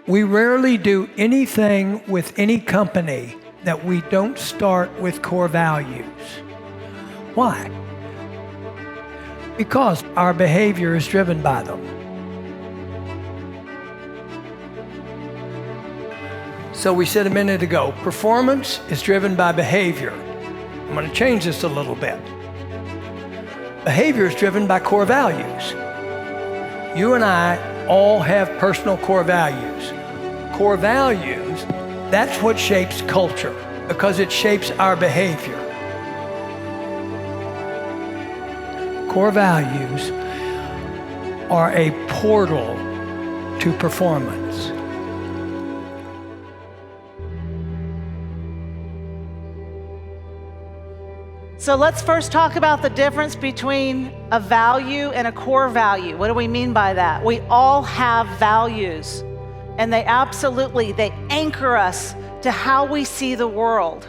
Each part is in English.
We rarely do anything with any company that we don't start with core values. Why? Because our behavior is driven by them. So we said a minute ago, performance is driven by behavior. I'm going to change this a little bit. Behavior is driven by core values. You and I all have personal core values. Core values, that's what shapes culture because it shapes our behavior. Core values are a portal to performance. So let's first talk about the difference between a value and a core value. What do we mean by that? We all have values, and they anchor us to how we see the world.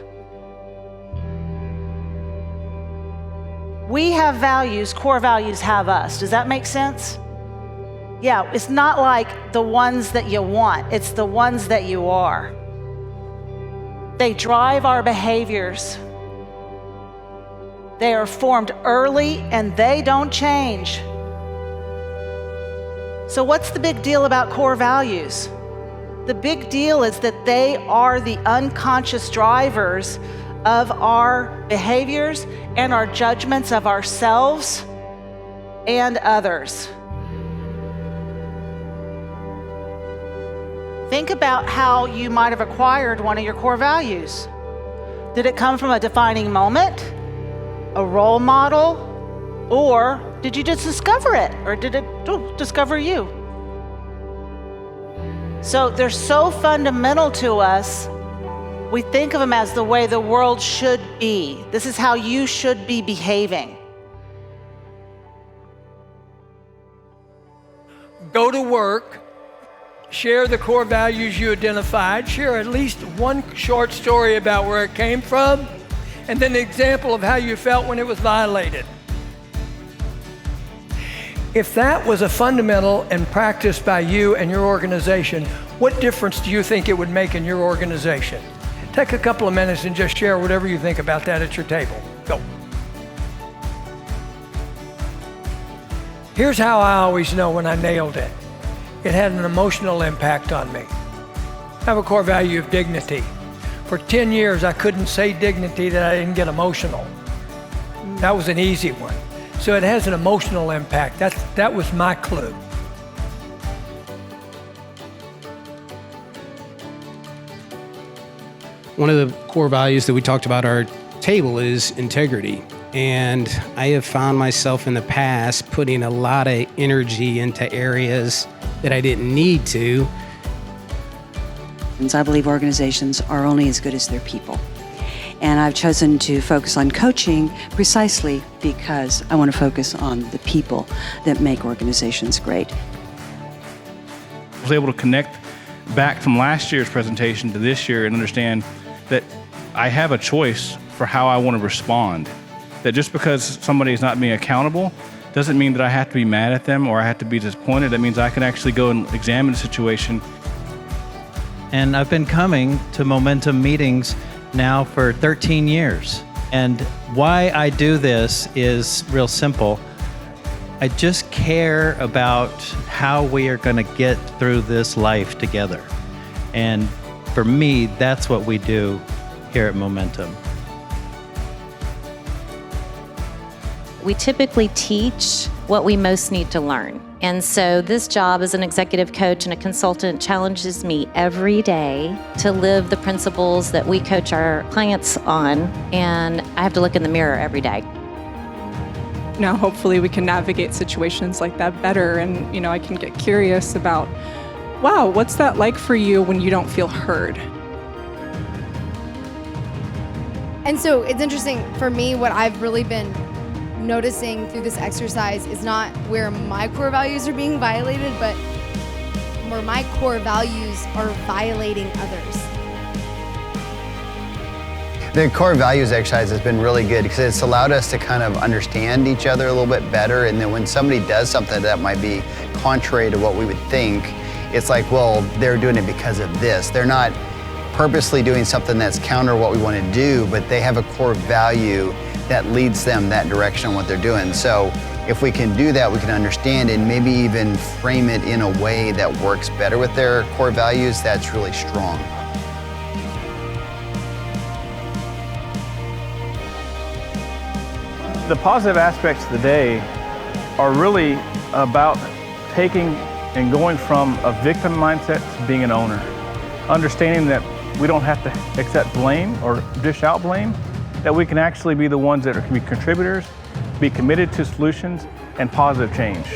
We have values, core values have us. Does that make sense? Yeah, it's not like the ones that you want, it's the ones that you are. They drive our behaviors. They are formed early and they don't change. So what's the big deal about core values? The big deal is that they are the unconscious drivers of our behaviors and our judgments of ourselves and others. Think about how you might have acquired one of your core values. Did it come from a defining moment, a role model, or did you just discover it, or did it discover you? So they're so fundamental to us, we think of them as the way the world should be. This is how you should be behaving. Go to work, share the core values you identified, share at least one short story about where it came from, and then an example of how you felt when it was violated. If that was a fundamental and practiced by you and your organization, what difference do you think it would make in your organization? Take a couple of minutes and just share whatever you think about that at your table. Go. Here's how I always know when I nailed it. It had an emotional impact on me. I have a core value of dignity. For 10 years, I couldn't say dignity that I didn't get emotional. That was an easy one. So it has an emotional impact. That was my clue. One of the core values that we talked about at our table is integrity. And I have found myself in the past putting a lot of energy into areas that I didn't need to. I believe organizations are only as good as their people. And I've chosen to focus on coaching precisely because I want to focus on the people that make organizations great. I was able to connect back from last year's presentation to this year and understand that I have a choice for how I want to respond. That just because somebody is not being accountable doesn't mean that I have to be mad at them or I have to be disappointed. That means I can actually go and examine the situation. And I've been coming to Momentum meetings now for 13 years. And why I do this is real simple. I just care about how we are going to get through this life together. And for me, that's what we do here at Momentum. We typically teach what we most need to learn. And so this job as an executive coach and a consultant challenges me every day to live the principles that we coach our clients on. And I have to look in the mirror every day. Now, hopefully we can navigate situations like that better. And, I can get curious about, wow, what's that like for you when you don't feel heard? And so it's interesting for me, what I've really been noticing through this exercise is not where my core values are being violated, but where my core values are violating others. The core values exercise has been really good because it's allowed us to kind of understand each other a little bit better. And then when somebody does something that might be contrary to what we would think, it's like, well, they're doing it because of this. They're not purposely doing something that's counter what we want to do, but they have a core value that leads them that direction on what they're doing. So if we can do that, we can understand and maybe even frame it in a way that works better with their core values. That's really strong. The positive aspects of the day are really about taking and going from a victim mindset to being an owner. Understanding that we don't have to accept blame or dish out blame, that we can actually be the ones that can be contributors, be committed to solutions and positive change.